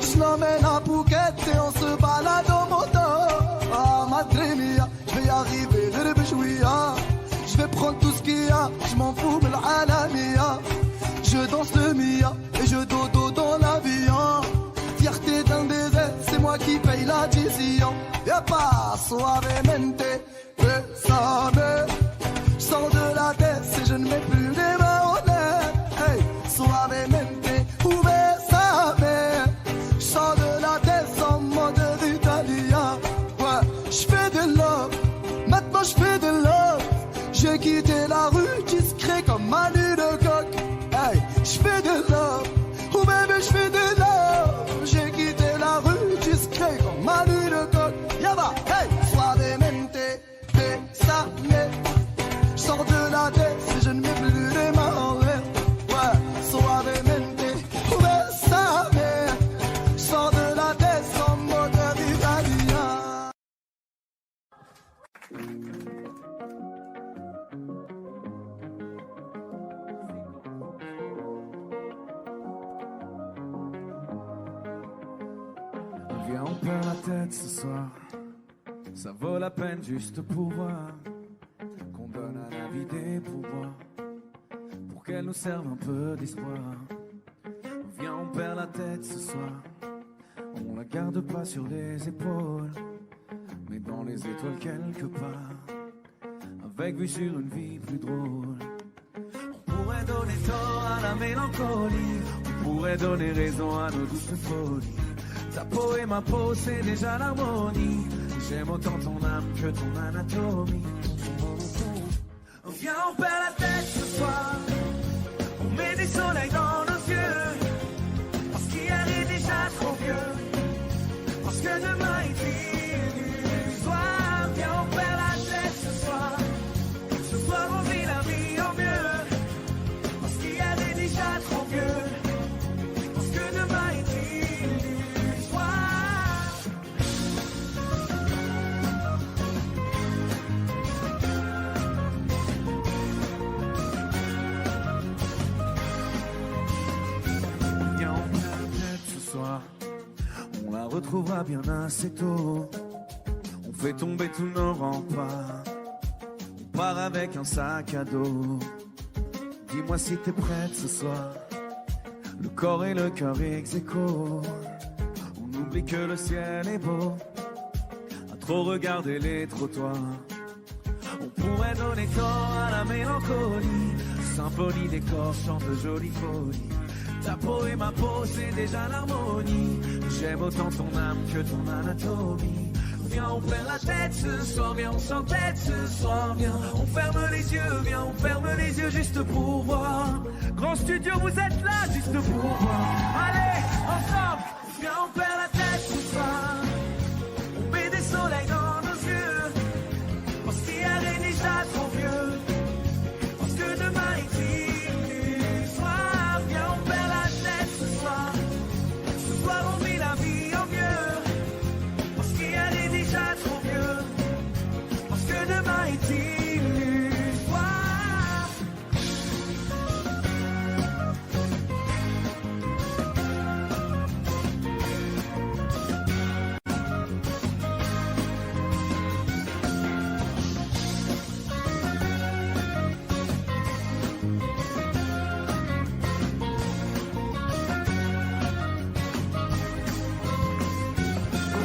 J'l'emmène à Phuket et on se balade en moto. Ah madre mia, j'vais y arriver, je le j'vais prendre tout ce qu'il y a, j'm'en fous de l'alamia. Je danse le mia et je dodo dans l'avion. Fierté d'un désert, c'est moi qui paye la décision. Y'a pas suavemente, bésame. J'sors de la tête si je ne mets plus les mains en l'air. Hey, suavemente, bésame. J'sors de la tête sans moteur italien. Ouais, j'fais de love, maintenant j'fais de love. J'ai quitté la rue discret comme Manu de coq. Hey, j'fais de love, oh bébé j'fais de love. J'ai quitté la rue discret comme Manu de coq. Yaba, hey, suavemente, bésame. J'sors de la tête si je ne mets plus les mains en l'air. Ouais, suavemente, bésame. J'sors de la tête sans moteur italien. Viens, on perd la tête ce soir. Ça vaut la peine juste pour voir qu'on donne à la vie des pouvoirs pour qu'elle nous serve un peu d'espoir. Viens, on perd la tête ce soir. On la garde pas sur les épaules, mais dans les étoiles quelque part, avec vue sur une vie plus drôle. On pourrait donner tort à la mélancolie, on pourrait donner raison à nos douces folies. Ta peau et ma peau, c'est déjà l'harmonie. J'aime autant ton âme que ton anatomie. Viens, on perd la tête ce soir. On met des soleils dans nos yeux. retrouvera bien assez tôt. On fait tomber tous nos remparts. On part avec un sac à dos. Dis-moi si t'es prête ce soir. Le corps et le cœur ex aequo. On oublie que le ciel est beau. À trop regarder les trottoirs. On pourrait donner corps à la mélancolie. Symphonie des corps chante jolie folie. Ta peau et ma peau, c'est déjà l'harmonie. J'aime autant ton âme que ton anatomie. Viens, on perd la tête ce soir, viens, on s'entête ce soir, viens. On ferme les yeux, viens, on ferme les yeux juste pour voir. Grand studio, vous êtes là juste pour voir. Allez, ensemble, viens, on perd la tête ce soir. On met des soleils dans nos yeux. Parce qu'hier est déjà trop vieux. Parce que demain est illusoire. Viens, on perd la tête ce soir. Ce soir, on vit la vie en mieux. Parce qu'hier est déjà trop vieux. Parce que demain est illusoire.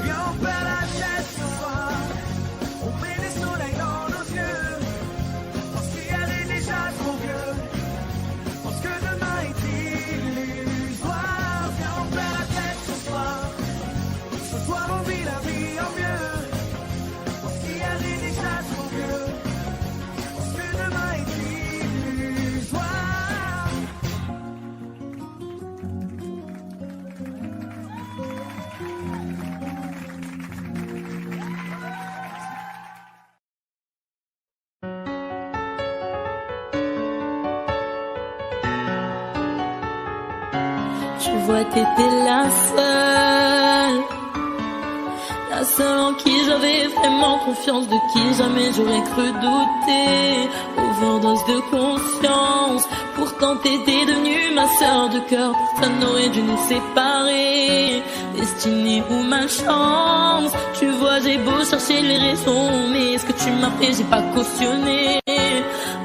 Viens, on perd la tête ce soir. On met des soleils dans nos yeux. Parce qu'hier est déjà trop vieux. Parce que demain est illusoire. Viens, on perd la tête ce soir. Ce soir, on vit la vie en mieux. Parce qu'hier est déjà trop vieux. Parce que demain est illusoire. Tu vois, t'étais la seule en qui j'avais vraiment confiance, de qui jamais j'aurais cru douter. Overdose de conscience, pourtant t'étais devenue ma sœur de cœur. Personne n'aurait dû nous séparer, destinée ou malchance. Tu vois, j'ai beau chercher les raisons, mais ce que tu m'as fait, j'ai pas cautionné.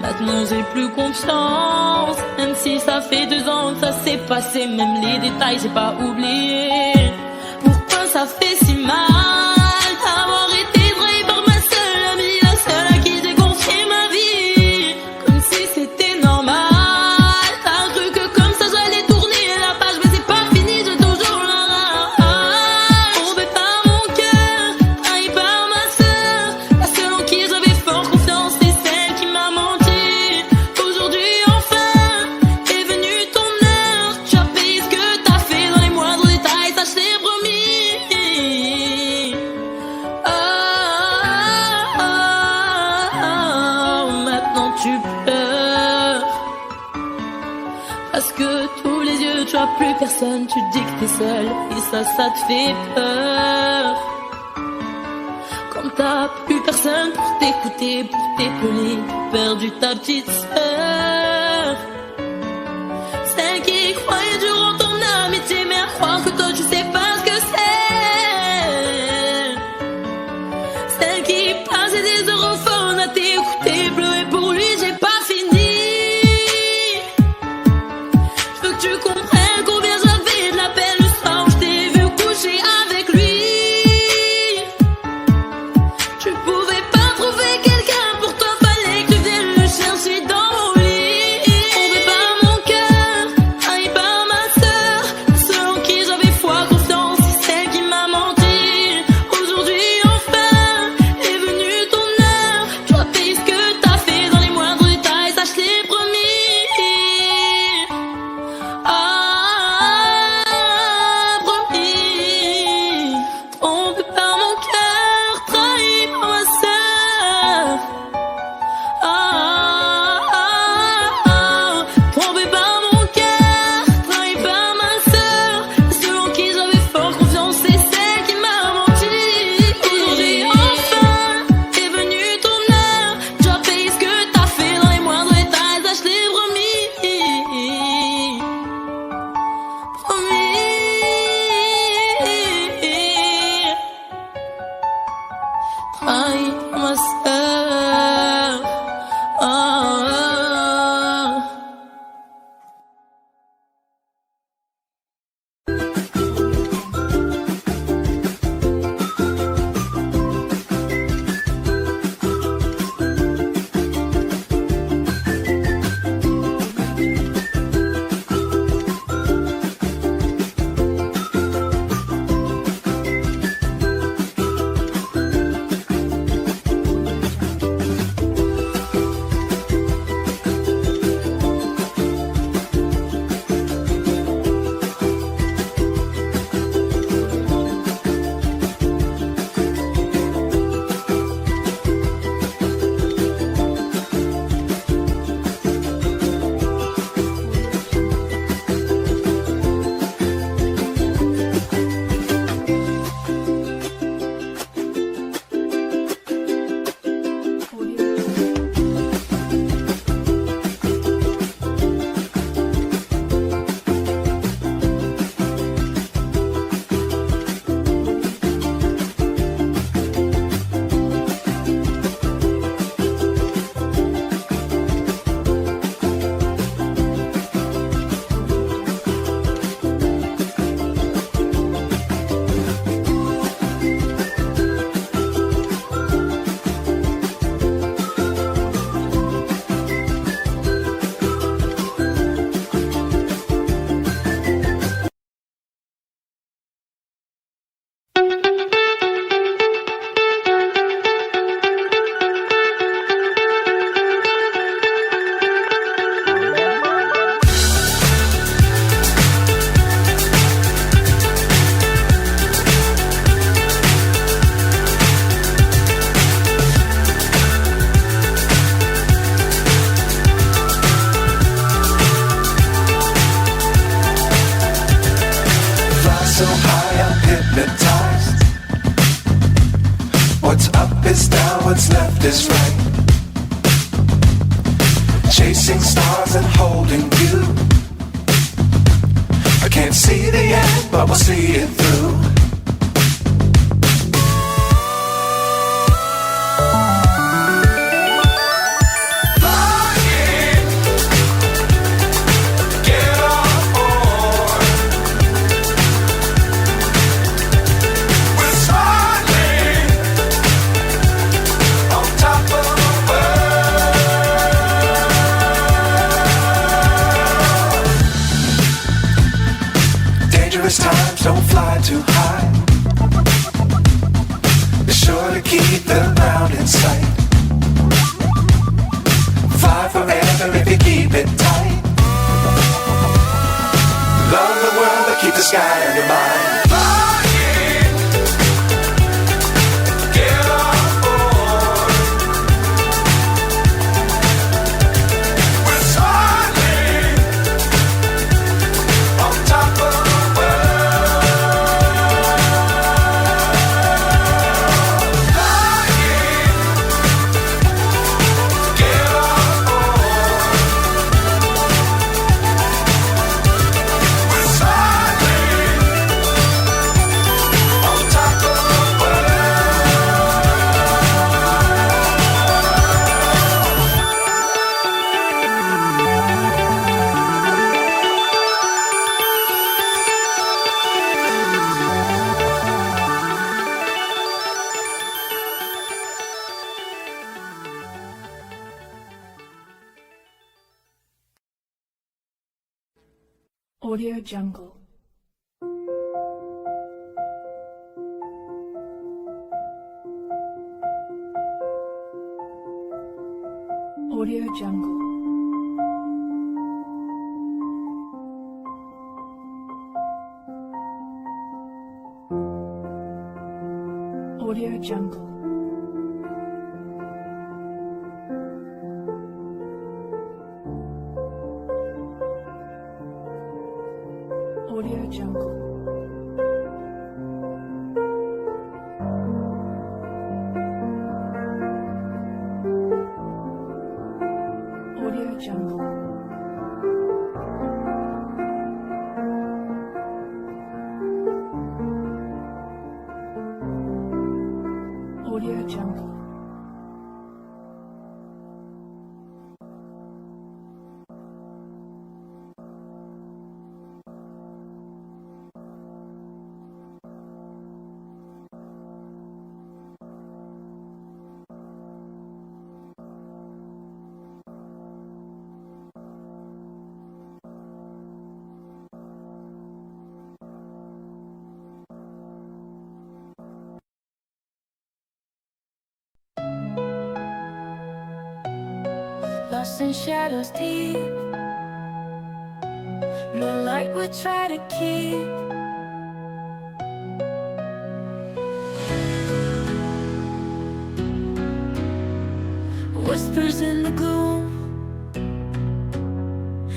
Maintenant j'ai plus confiance, même si ça fait 2 ans que ça s'est passé. Même les détails j'ai pas oublié. Pourquoi ça fait si mal d'avoir été trahi par ma seule amie, la seule à qui j'ai confié ma vie, comme si c'était normal. T'as cru que comme ça j'allais tourner la page, mais c'est pas fini, j'ai toujours la rage. Tombé par mon cœur, trahi par ma sœur, la seule en qui j'avais fort confiance, c'est celle qui m'a menti. Aujourd'hui enfin est venue ton heure. Tu as payé ce que t'as fait dans les moindres détails, ça je t'ai promis. Maintenant tu pleures parce que tous les yeux tu as plus personne. Tu dis que t'es seule et ça te fait peur. Quand t'as plus personne pour t'écouter, pour t'épauler, t'as perdu ta petite sœur, celle qui croyait dur en ton amitié, mais à croire que toi tu sais pas ce que c'est. Celle qui passait des heures au phone à t'écouter pleurer pour lui, j'ai pas fini. Je veux que tu comprennes combien j'avais de la peine le soir où je t'ai vu coucher avec lui. Tu pouvais pas trouver quelqu'un pour toi, fallait que tu viennes le chercher dans mon lit. left is right. Chasing stars and holding you. I can't see the end, but we'll see it through. Times don't fly too high. Be sure to keep the ground in sight. Fly forever if you keep it tight. Love the world but keep the sky on your mind. Audio Jungle. Audio Jungle. Audio Jungle. Audio Jungle. Audio Jungle. Audio Jungle. Lost in shadows deep, no light we try to keep. Whispers in the gloom,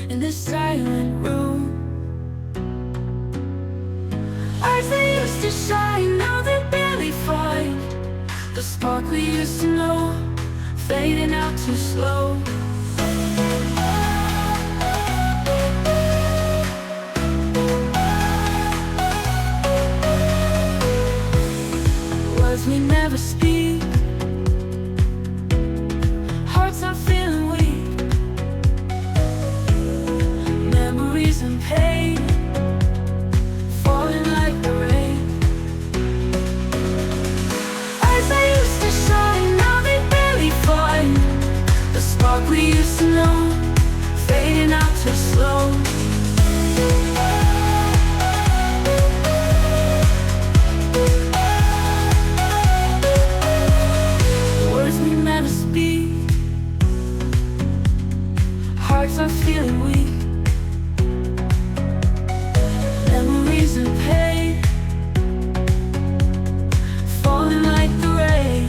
in this silent room. Eyes that used to shine, now they barely find the spark we used to know, fading out too slow. Words we never speak, hearts are feeling weak, memories and pain falling like the rain. Eyes that used to shine, now they barely find the spark we used to know, fading out too slow. Words we never speak, hearts are feeling weak, memories and pain falling like the rain.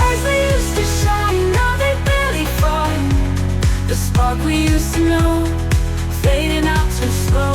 Eyes that used to shine, now they barely find the spark we used to know, fading out too slow.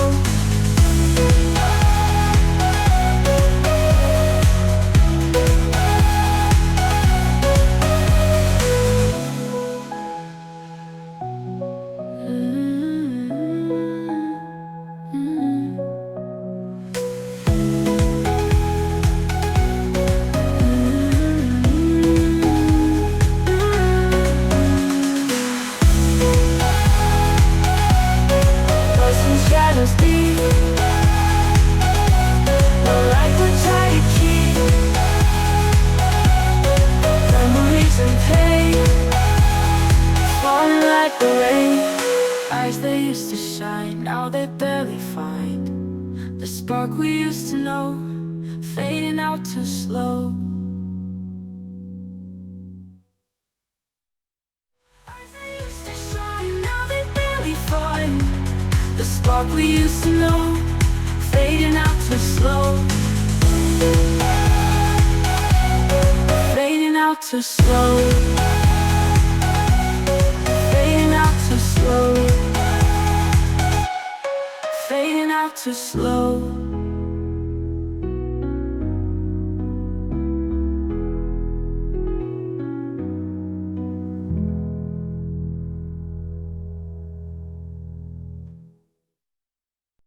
The light we're trying to keep, memories and pain, falling like the rain. Eyes that used to shine, now they barely find the spark we used to know, fading out too slow. Eyes that used to shine, now they barely find the spark we used to know, fading out too slow. Fading out too slow. Fading out too slow. Fading out too slow.